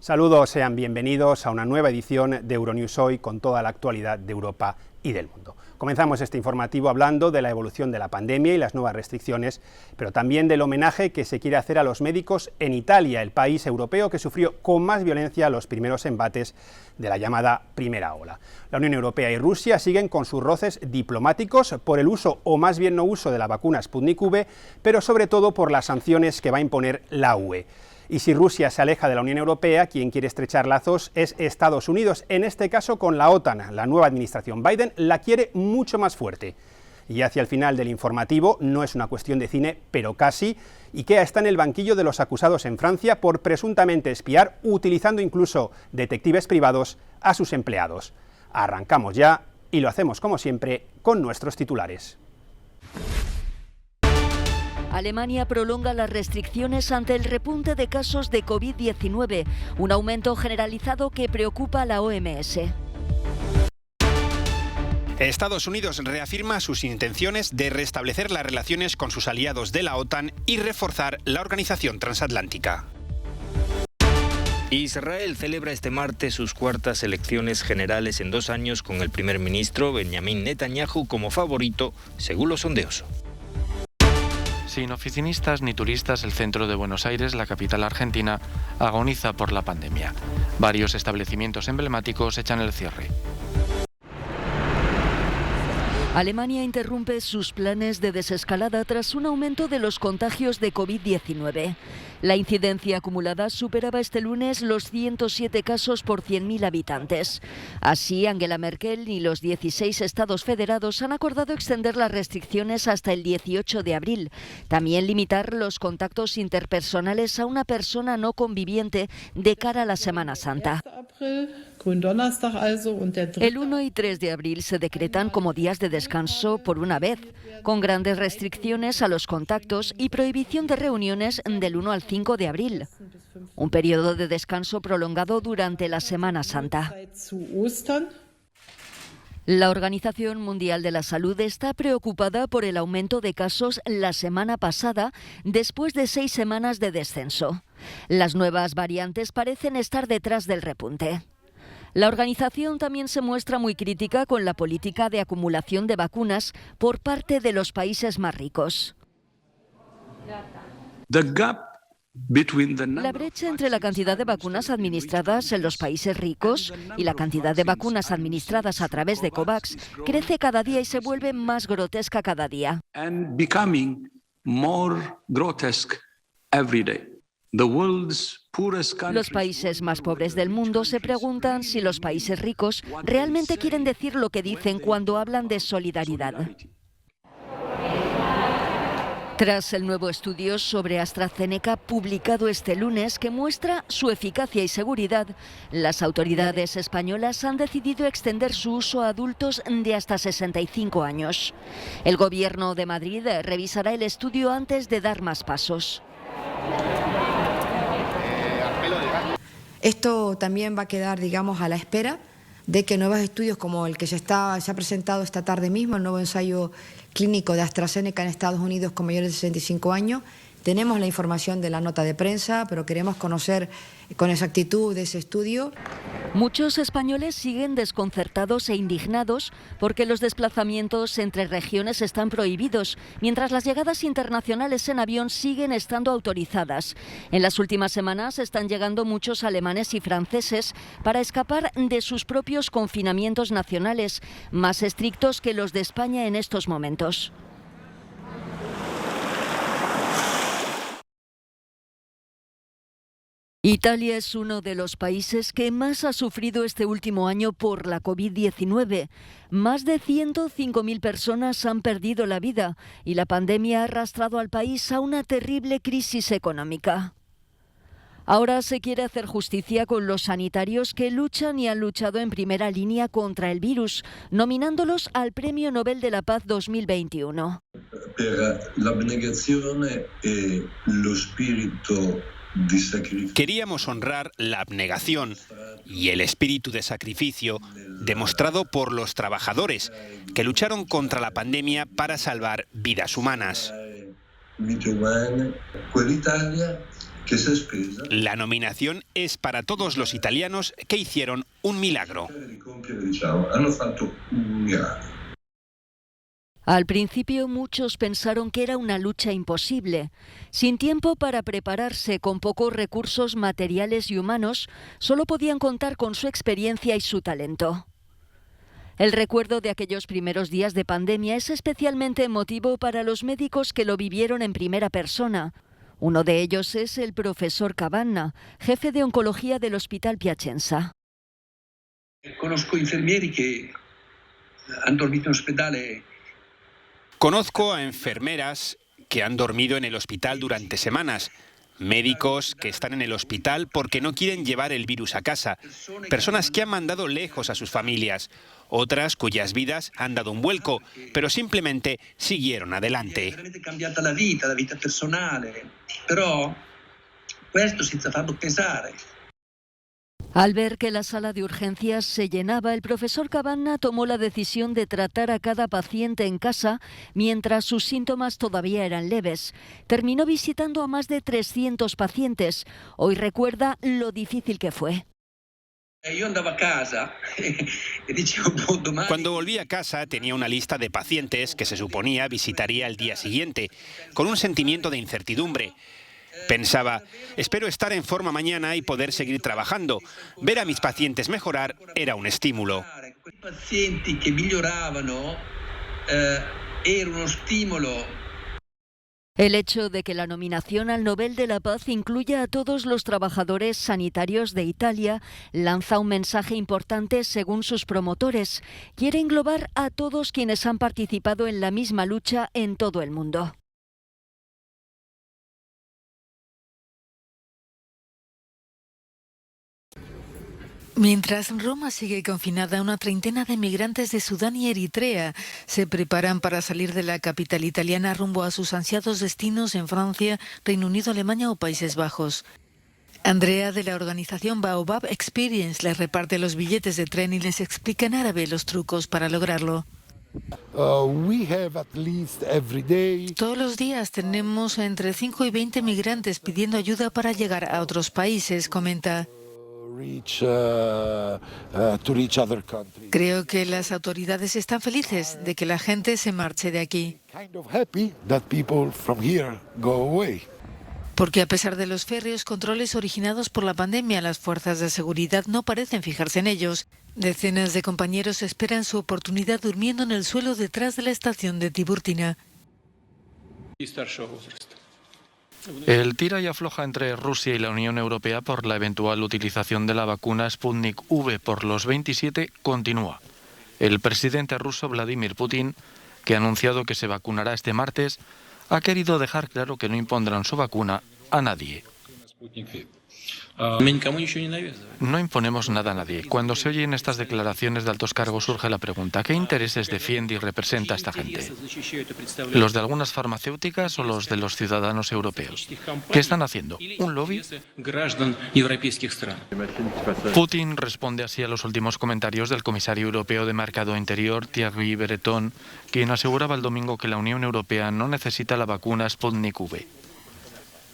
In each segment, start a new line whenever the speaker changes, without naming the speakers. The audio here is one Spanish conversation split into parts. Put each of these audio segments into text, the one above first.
Saludos, sean bienvenidos a una nueva edición de Euronews Hoy con toda la actualidad de Europa y del mundo. Comenzamos este informativo hablando de la evolución de la pandemia y las nuevas restricciones, pero también del homenaje que se quiere hacer a los médicos en Italia, el país europeo que sufrió con más violencia los primeros embates de la llamada primera ola. La Unión Europea y Rusia siguen con sus roces diplomáticos por el uso o más bien no uso de la vacuna Sputnik V, pero sobre todo por las sanciones que va a imponer la UE. Y si Rusia se aleja de la Unión Europea, quien quiere estrechar lazos es Estados Unidos, en este caso con la OTAN. La nueva administración Biden la quiere mucho más fuerte. Y hacia el final del informativo, no es una cuestión de cine, pero casi, IKEA está en el banquillo de los acusados en Francia por presuntamente espiar, utilizando incluso detectives privados, a sus empleados. Arrancamos ya y lo hacemos como siempre con nuestros titulares.
Alemania prolonga las restricciones ante el repunte de casos de COVID-19, un aumento generalizado que preocupa a la OMS.
Estados Unidos reafirma sus intenciones de restablecer las relaciones con sus aliados de la OTAN y reforzar la organización transatlántica.
Israel celebra este martes sus cuartas elecciones generales en 2 años con el primer ministro Benjamín Netanyahu como favorito, según los sondeos.
Sin oficinistas ni turistas, el centro de Buenos Aires, la capital argentina, agoniza por la pandemia. Varios establecimientos emblemáticos echan el cierre.
Alemania interrumpe sus planes de desescalada tras un aumento de los contagios de COVID-19. La incidencia acumulada superaba este lunes los 107 casos por 100.000 habitantes. Así, Angela Merkel y los 16 estados federados han acordado extender las restricciones hasta el 18 de abril. También limitar los contactos interpersonales a una persona no conviviente de cara a la Semana Santa. El 1 y 3 de abril se decretan como días de descanso por una vez, con grandes restricciones a los contactos y prohibición de reuniones del 1 al 5 de abril. Un periodo de descanso prolongado durante la Semana Santa. La Organización Mundial de la Salud está preocupada por el aumento de casos la semana pasada, después de 6 semanas de descenso. Las nuevas variantes parecen estar detrás del repunte. La organización también se muestra muy crítica con la política de acumulación de vacunas por parte de los países más ricos. La brecha entre la cantidad de vacunas administradas en los países ricos y la cantidad de vacunas administradas a través de COVAX crece cada día y se vuelve más grotesca cada día. Los países más pobres del mundo se preguntan si los países ricos realmente quieren decir lo que dicen cuando hablan de solidaridad. Tras el nuevo estudio sobre AstraZeneca publicado este lunes que muestra su eficacia y seguridad, las autoridades españolas han decidido extender su uso a adultos de hasta 65 años. El Gobierno de Madrid revisará el estudio antes de dar más pasos.
Esto también va a quedar, digamos, a la espera de que nuevos estudios como el que se ha presentado esta tarde mismo, el nuevo ensayo clínico de AstraZeneca en Estados Unidos con mayores de 65 años. Tenemos la información de la nota de prensa, pero queremos conocer con exactitud ese estudio.
Muchos españoles siguen desconcertados e indignados porque los desplazamientos entre regiones están prohibidos, mientras las llegadas internacionales en avión siguen estando autorizadas. En las últimas semanas están llegando muchos alemanes y franceses para escapar de sus propios confinamientos nacionales, más estrictos que los de España en estos momentos. Italia es uno de los países que más ha sufrido este último año por la COVID-19. Más de 105.000 personas han perdido la vida y la pandemia ha arrastrado al país a una terrible crisis económica. Ahora se quiere hacer justicia con los sanitarios que luchan y han luchado en primera línea contra el virus, nominándolos al Premio Nobel de la Paz 2021.
Queríamos honrar la abnegación y el espíritu de sacrificio demostrado por los trabajadores que lucharon contra la pandemia para salvar vidas humanas. La nominación es para todos los italianos que hicieron un milagro.
Al principio muchos pensaron que era una lucha imposible. Sin tiempo para prepararse, con pocos recursos materiales y humanos, solo podían contar con su experiencia y su talento. El recuerdo de aquellos primeros días de pandemia es especialmente emotivo para los médicos que lo vivieron en primera persona. Uno de ellos es el profesor Cavanna, jefe de oncología del Hospital Piacenza.
Conozco enfermieri que han dormido en hospitales.
Conozco a enfermeras que han dormido en el hospital durante semanas, médicos que están en el hospital porque no quieren llevar el virus a casa, personas que han mandado lejos a sus familias, otras cuyas vidas han dado un vuelco, pero simplemente siguieron adelante.
Veramente cambiata la vita personale, però questo senza farlo pesare.
Al ver que la sala de urgencias se llenaba, el profesor Cavanna tomó la decisión de tratar a cada paciente en casa mientras sus síntomas todavía eran leves. Terminó visitando a más de 300 pacientes. Hoy recuerda lo difícil que fue.
Cuando volví a casa tenía una lista de pacientes que se suponía visitaría el día siguiente, con un sentimiento de incertidumbre. Pensaba, espero estar en forma mañana y poder seguir trabajando. Ver a mis pacientes mejorar era un estímulo.
El hecho de que la nominación al Nobel de la Paz incluya a todos los trabajadores sanitarios de Italia lanza un mensaje importante según sus promotores. Quiere englobar a todos quienes han participado en la misma lucha en todo el mundo.
Mientras Roma sigue confinada, una treintena de migrantes de Sudán y Eritrea se preparan para salir de la capital italiana rumbo a sus ansiados destinos en Francia, Reino Unido, Alemania o Países Bajos. Andrea, de la organización Baobab Experience, les reparte los billetes de tren y les explica en árabe los trucos para lograrlo. Todos los días tenemos entre 5 y 20 migrantes pidiendo ayuda para llegar a otros países, comenta. Creo que las autoridades están felices de que la gente se marche de aquí. Porque a pesar de los férreos controles originados por la pandemia, las fuerzas de seguridad no parecen fijarse en ellos. Decenas de compañeros esperan su oportunidad durmiendo en el suelo detrás de la estación de Tiburtina.
El tira y afloja entre Rusia y la Unión Europea por la eventual utilización de la vacuna Sputnik V por los 27 continúa. El presidente ruso Vladimir Putin, que ha anunciado que se vacunará este martes, ha querido dejar claro que no impondrán su vacuna a nadie. No imponemos nada a nadie. Cuando se oyen estas declaraciones de altos cargos surge la pregunta: ¿qué intereses defiende y representa esta gente? ¿Los de algunas farmacéuticas o los de los ciudadanos europeos? ¿Qué están haciendo? ¿Un lobby? Putin responde así a los últimos comentarios del comisario europeo de Mercado Interior, Thierry Breton, quien aseguraba el domingo que la Unión Europea no necesita la vacuna Sputnik V.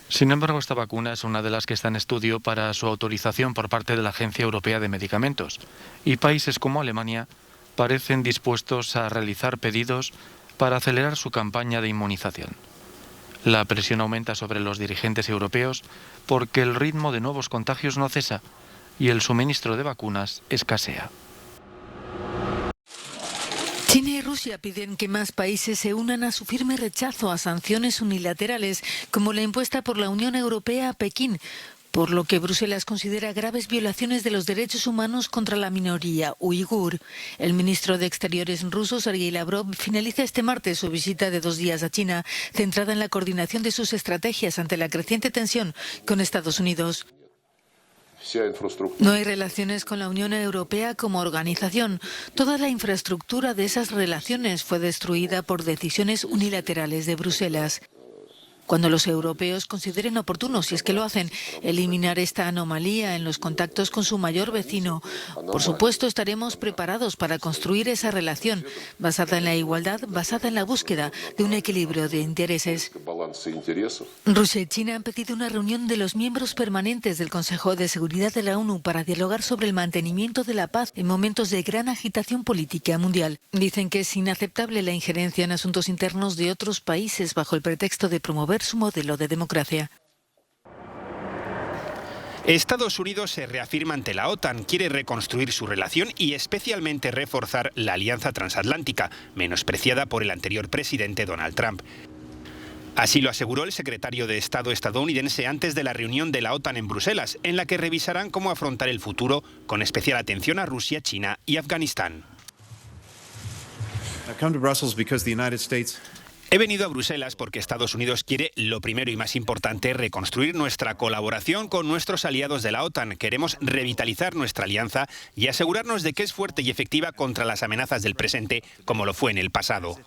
Sin embargo, esta vacuna es una de las que está en estudio para su autorización por parte de la Agencia Europea de Medicamentos, y países como Alemania parecen dispuestos a realizar pedidos para acelerar su campaña de inmunización. La presión aumenta sobre los dirigentes europeos porque el ritmo de nuevos contagios no cesa y el suministro de vacunas escasea.
China y Rusia piden que más países se unan a su firme rechazo a sanciones unilaterales como la impuesta por la Unión Europea a Pekín, por lo que Bruselas considera graves violaciones de los derechos humanos contra la minoría uigur. El ministro de Exteriores ruso, Sergei Lavrov, finaliza este martes su visita de 2 días a China, centrada en la coordinación de sus estrategias ante la creciente tensión con Estados Unidos. No hay relaciones con la Unión Europea como organización. Toda la infraestructura de esas relaciones fue destruida por decisiones unilaterales de Bruselas. cuando los europeos consideren oportuno, si es que lo hacen, eliminar esta anomalía en los contactos con su mayor vecino. Por supuesto, estaremos preparados para construir esa relación basada en la igualdad, basada en la búsqueda de un equilibrio de intereses. Rusia y China han pedido una reunión de los miembros permanentes del Consejo de Seguridad de la ONU para dialogar sobre el mantenimiento de la paz en momentos de gran agitación política mundial. Dicen que es inaceptable la injerencia en asuntos internos de otros países bajo el pretexto de promover su modelo de democracia.
Estados Unidos se reafirma ante la OTAN, quiere reconstruir su relación y especialmente reforzar la alianza transatlántica, menospreciada por el anterior presidente Donald Trump. Así lo aseguró el secretario de Estado estadounidense antes de la reunión de la OTAN en Bruselas, en la que revisarán cómo afrontar el futuro, con especial atención a Rusia, China y Afganistán. He venido a Bruselas porque Estados Unidos quiere, lo primero y más importante, reconstruir nuestra colaboración con nuestros aliados de la OTAN. Queremos revitalizar nuestra alianza y asegurarnos de que es fuerte y efectiva contra las amenazas del presente, como lo fue en el pasado.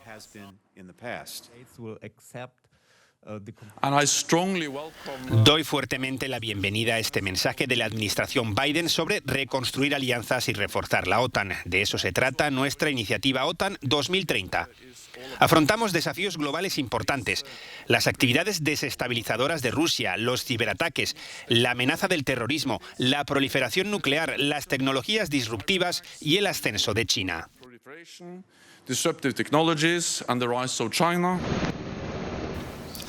Doy fuertemente la bienvenida a este mensaje de la administración Biden sobre reconstruir alianzas y reforzar la OTAN. De eso se trata nuestra iniciativa OTAN 2030. Afrontamos desafíos globales importantes: las actividades desestabilizadoras de Rusia, los ciberataques, la amenaza del terrorismo, la proliferación nuclear, las tecnologías disruptivas y el ascenso de China.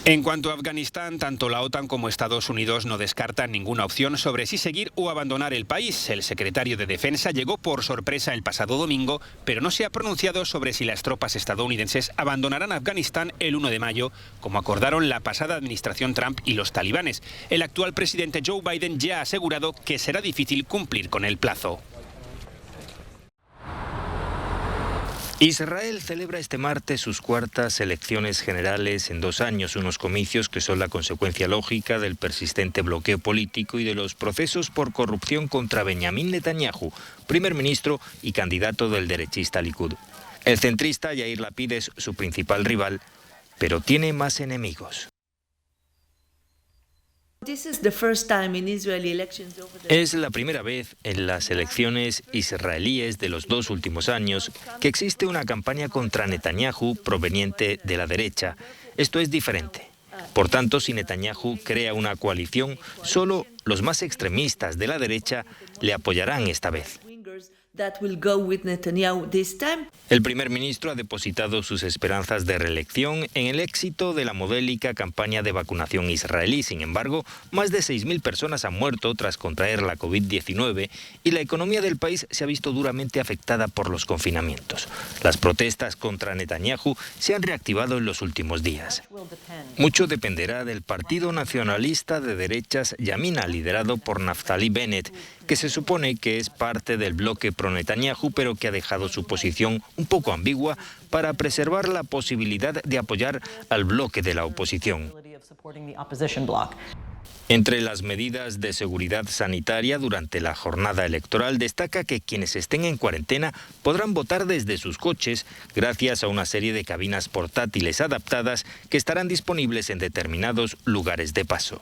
En cuanto a Afganistán, tanto la OTAN como Estados Unidos no descartan ninguna opción sobre si seguir o abandonar el país. El secretario de Defensa llegó por sorpresa el pasado domingo, pero no se ha pronunciado sobre si las tropas estadounidenses abandonarán Afganistán el 1 de mayo, como acordaron la pasada administración Trump y los talibanes. El actual presidente Joe Biden ya ha asegurado que será difícil cumplir con el plazo.
Israel celebra este martes sus cuartas elecciones generales en 2 años, unos comicios que son la consecuencia lógica del persistente bloqueo político y de los procesos por corrupción contra Benjamín Netanyahu, primer ministro y candidato del derechista Likud. El centrista Yair Lapid es su principal rival, pero tiene más enemigos. Es la primera vez en las elecciones israelíes de los 2 últimos años que existe una campaña contra Netanyahu proveniente de la derecha. Esto es diferente. Por tanto, si Netanyahu crea una coalición, solo los más extremistas de la derecha le apoyarán esta vez. El primer ministro ha depositado sus esperanzas de reelección en el éxito de la modélica campaña de vacunación israelí. Sin embargo, más de 6.000 personas han muerto tras contraer la COVID-19 y la economía del país se ha visto duramente afectada por los confinamientos. Las protestas contra Netanyahu se han reactivado en los últimos días. Mucho dependerá del partido nacionalista de derechas Yamina, liderado por Naftali Bennett, que se supone que es parte del bloque pro-Netanyahu, pero que ha dejado su posición un poco ambigua para preservar la posibilidad de apoyar al bloque de la oposición. Entre las medidas de seguridad sanitaria durante la jornada electoral destaca que quienes estén en cuarentena podrán votar desde sus coches gracias a una serie de cabinas portátiles adaptadas que estarán disponibles en determinados lugares de paso.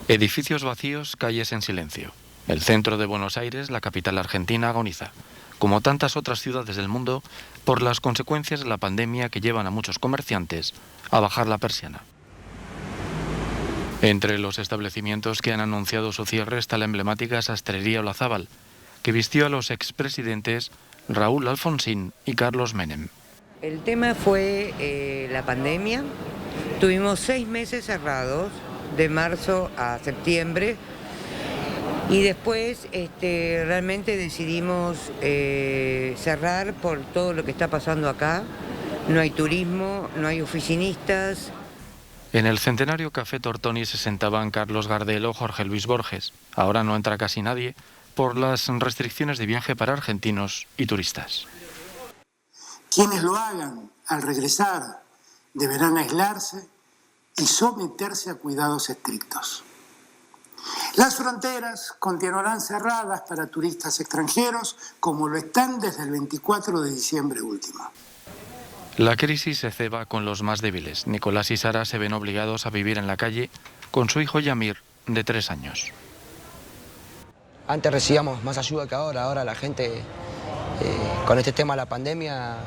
Edificios vacíos, calles en silencio. El centro de Buenos Aires, la capital argentina, agoniza, como tantas otras ciudades del mundo, por las consecuencias de la pandemia que llevan a muchos comerciantes a bajar la persiana. Entre los establecimientos que han anunciado su cierre está la emblemática Sastrería Olazábal, que vistió a los expresidentes Raúl Alfonsín y Carlos Menem.
El tema fue la pandemia. Tuvimos 6 meses cerrados, de marzo a septiembre, y después realmente decidimos cerrar por todo lo que está pasando acá. No hay turismo, no hay oficinistas.
En el centenario Café Tortoni se sentaban Carlos Gardel o Jorge Luis Borges. Ahora no entra casi nadie por las restricciones de viaje para argentinos y turistas.
Quienes lo hagan al regresar deberán aislarse y someterse a cuidados estrictos. Las fronteras continuarán cerradas para turistas extranjeros, como lo están desde el 24 de diciembre último.
La crisis se ceba con los más débiles. Nicolás y Sara se ven obligados a vivir en la calle con su hijo Yamir, de 3 años.
Antes recibíamos más ayuda que ahora la gente con este tema de la pandemia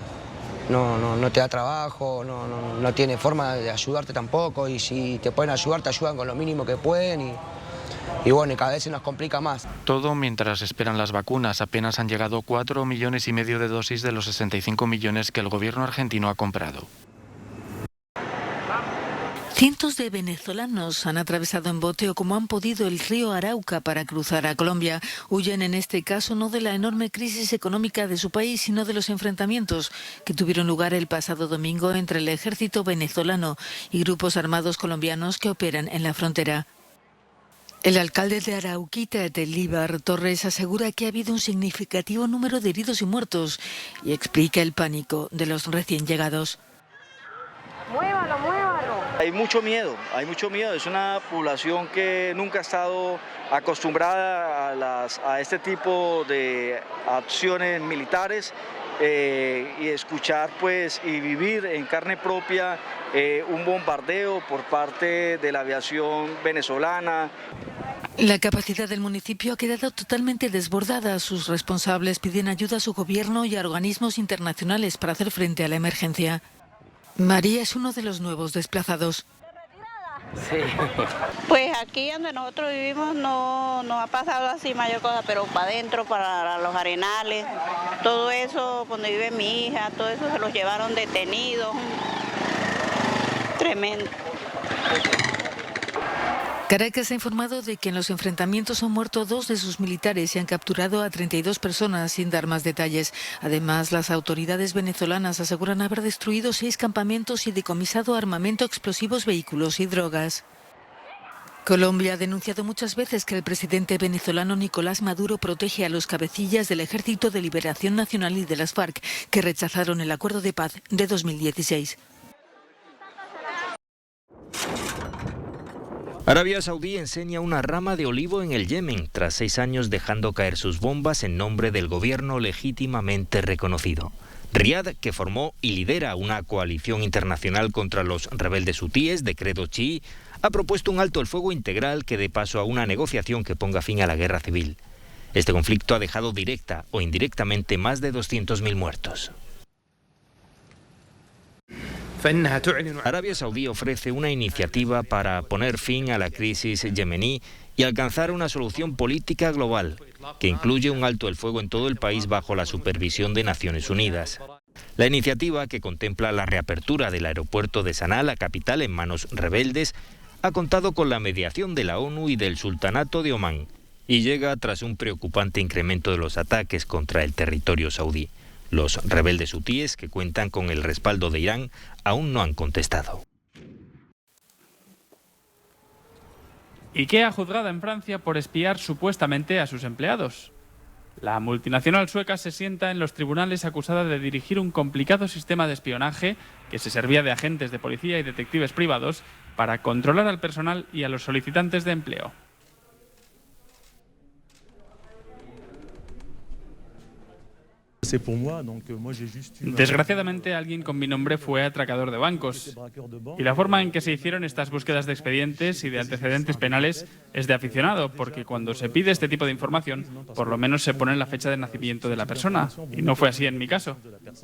no te da trabajo, no tiene forma de ayudarte tampoco, y si te pueden ayudar, te ayudan con lo mínimo que pueden y bueno, y cada vez se nos complica más.
Todo mientras esperan las vacunas. Apenas han llegado 4,5 millones de dosis de los 65 millones que el gobierno argentino ha comprado.
Cientos de venezolanos han atravesado en bote o como han podido el río Arauca para cruzar a Colombia. Huyen en este caso no de la enorme crisis económica de su país, sino de los enfrentamientos que tuvieron lugar el pasado domingo entre el ejército venezolano y grupos armados colombianos que operan en la frontera. El alcalde de Arauquita, Delíbar Torres, asegura que ha habido un significativo número de heridos y muertos y explica el pánico de los recién llegados.
Muévalo. Hay mucho miedo, es una población que nunca ha estado acostumbrada a este tipo de acciones militares y escuchar pues y vivir en carne propia un bombardeo por parte de la aviación venezolana.
La capacidad del municipio ha quedado totalmente desbordada. Sus responsables piden ayuda a su gobierno y a organismos internacionales para hacer frente a la emergencia. María es uno de los nuevos desplazados.
Sí. Pues aquí donde nosotros vivimos no ha pasado así mayor cosa, pero para adentro, para los Arenales, todo eso, donde vive mi hija, todo eso se los llevaron detenidos. Tremendo.
Caracas ha informado de que en los enfrentamientos han muerto 2 de sus militares y han capturado a 32 personas sin dar más detalles. Además, las autoridades venezolanas aseguran haber destruido 6 campamentos y decomisado armamento, explosivos, vehículos y drogas. Colombia ha denunciado muchas veces que el presidente venezolano Nicolás Maduro protege a los cabecillas del Ejército de Liberación Nacional y de las FARC, que rechazaron el acuerdo de paz de 2016.
Arabia Saudí enseña una rama de olivo en el Yemen, tras 6 años dejando caer sus bombas en nombre del gobierno legítimamente reconocido. Riad, que formó y lidera una coalición internacional contra los rebeldes hutíes de credo chií, ha propuesto un alto el fuego integral que dé paso a una negociación que ponga fin a la guerra civil. Este conflicto ha dejado directa o indirectamente más de 200.000 muertos. Arabia Saudí ofrece una iniciativa para poner fin a la crisis yemení y alcanzar una solución política global que incluye un alto el fuego en todo el país bajo la supervisión de Naciones Unidas. La iniciativa, que contempla la reapertura del aeropuerto de Sanaa, la capital, en manos rebeldes, ha contado con la mediación de la ONU y del Sultanato de Omán y llega tras un preocupante incremento de los ataques contra el territorio saudí. Los rebeldes hutíes, que cuentan con el respaldo de Irán, aún no han contestado.
IKEA juzgada en Francia por espiar supuestamente a sus empleados. La multinacional sueca se sienta en los tribunales acusada de dirigir un complicado sistema de espionaje que se servía de agentes de policía y detectives privados para controlar al personal y a los solicitantes de empleo. Desgraciadamente, alguien con mi nombre fue atracador de bancos. Y la forma en que se hicieron estas búsquedas de expedientes y de antecedentes penales es de aficionado, porque cuando se pide este tipo de información, por lo menos se pone la fecha de nacimiento de la persona. Y no fue así en mi caso.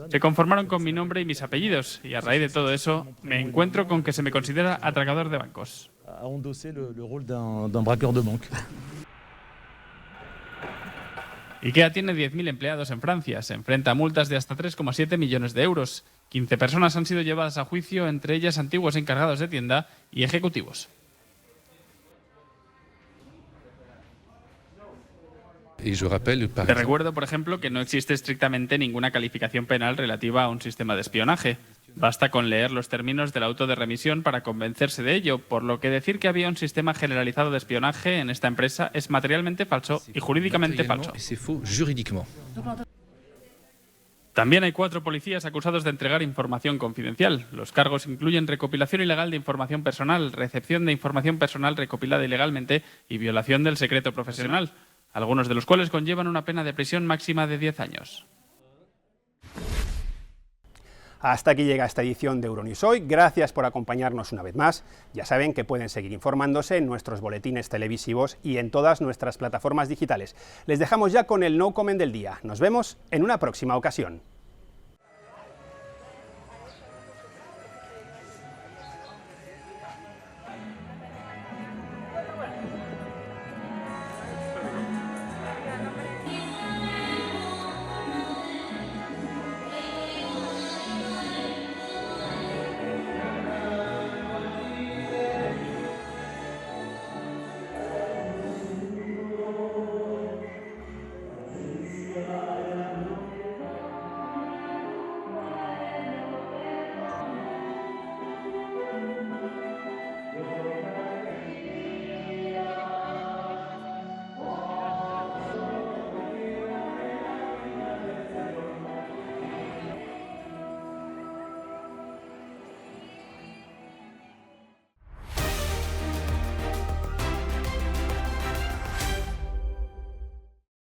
Se conformaron con mi nombre y mis apellidos, y a raíz de todo eso, me encuentro con que se me considera atracador de bancos. IKEA tiene 10.000 empleados en Francia. Se enfrenta a multas de hasta 3,7 millones de euros. 15 personas han sido llevadas a juicio, entre ellas antiguos encargados de tienda y ejecutivos. Te recuerdo, por ejemplo, que no existe estrictamente ninguna calificación penal relativa a un sistema de espionaje. Basta con leer los términos del auto de remisión para convencerse de ello, por lo que decir que había un sistema generalizado de espionaje en esta empresa es materialmente falso y jurídicamente falso. También hay 4 policías acusados de entregar información confidencial. Los cargos incluyen recopilación ilegal de información personal, recepción de información personal recopilada ilegalmente y violación del secreto profesional, algunos de los cuales conllevan una pena de prisión máxima de 10 años.
Hasta aquí llega esta edición de Euronews Hoy. Gracias por acompañarnos una vez más. Ya saben que pueden seguir informándose en nuestros boletines televisivos y en todas nuestras plataformas digitales. Les dejamos ya con el No Comment del día. Nos vemos en una próxima ocasión.